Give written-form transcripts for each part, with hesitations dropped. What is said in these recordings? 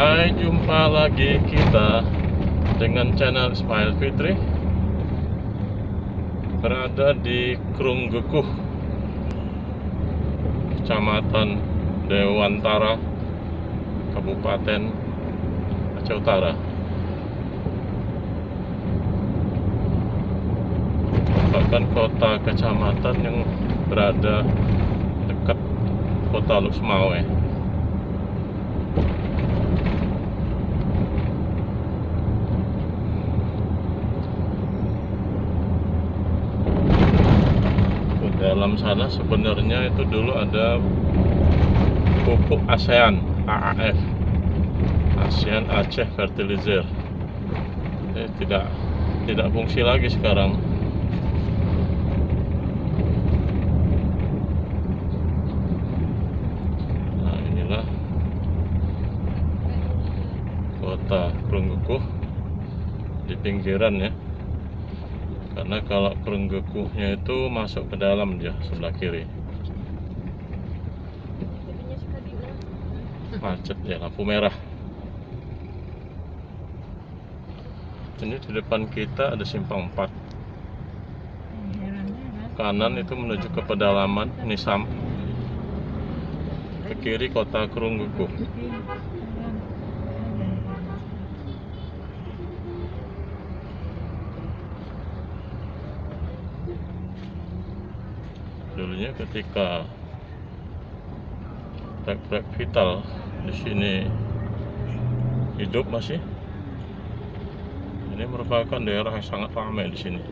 Hai, jumpa lagi kita dengan channel Ismail Fitri. Berada di Krueng Geukuh, Kecamatan Dewantara, Kabupaten Aceh Utara. Merupakan kota kecamatan yang berada dekat kota Lusmawe. Dalam sana sebenarnya itu dulu ada pupuk ASEAN, AAF, ASEAN Aceh Fertilizer. Tidak fungsi lagi sekarang. Nah, inilah kota Krueng Geukuh di pinggiran ya. Karena kalau Krueng Geukuhnya itu masuk ke dalam dia sebelah kiri. Macet ya, lampu merah. Ini di depan kita ada simpang 4. Kanan itu menuju ke pedalaman Nisam. Ke kiri kota Krueng Geukuh. Dulunya ketika proyek vital di sini hidup masih, ini merupakan daerah yang sangat ramai di sini.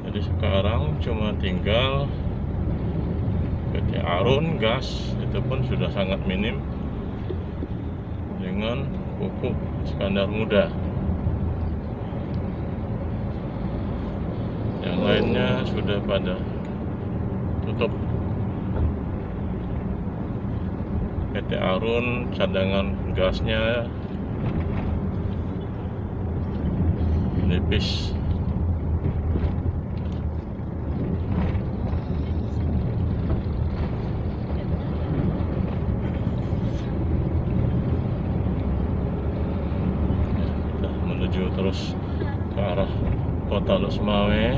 Jadi sekarang cuma tinggal PT Arun gas, itu pun sudah sangat minim, dengan pupuk standar muda. Yang lainnya sudah pada tutup. PT Arun cadangan gasnya nipis. Terus ke arah kota Lusmawe.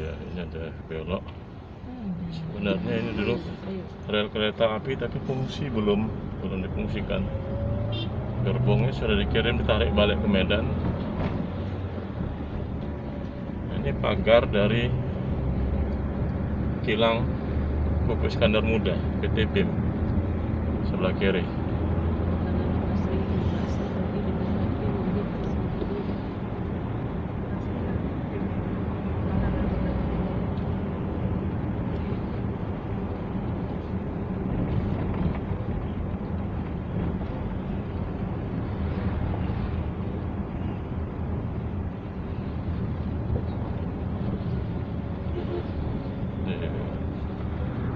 Ya, ini ada belok. Sebenarnya ini dulu rel kereta api, tapi fungsi belum difungsikan. Gerbongnya sudah dikirim, ditarik balik ke Medan. Ini pagar dari kilang pupuk standar muda PT PIM sebelah kiri.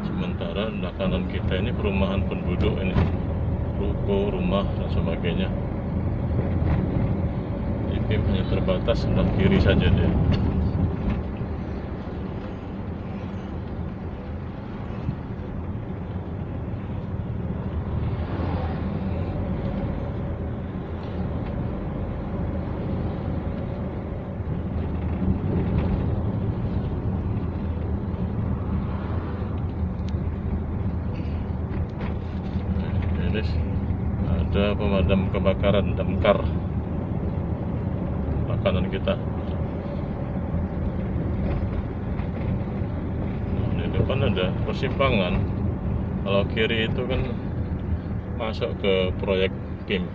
Sementara di kanan kita ini perumahan penduduk, ini ruko, rumah dan sebagainya. Di PIM hanya terbatas sebelah kiri saja dia. Ada pemadam kebakaran damkar makanan kita. Di depan ada persimpangan. Kalau kiri itu kan masuk ke proyek PIM.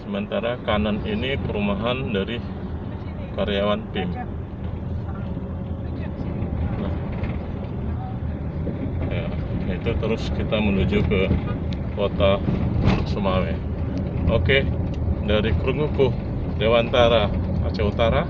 Sementara kanan ini perumahan dari karyawan PIM. itu terus kita menuju ke kota Sumawe. Oke, dari Geukuh, Dewantara, Aceh Utara,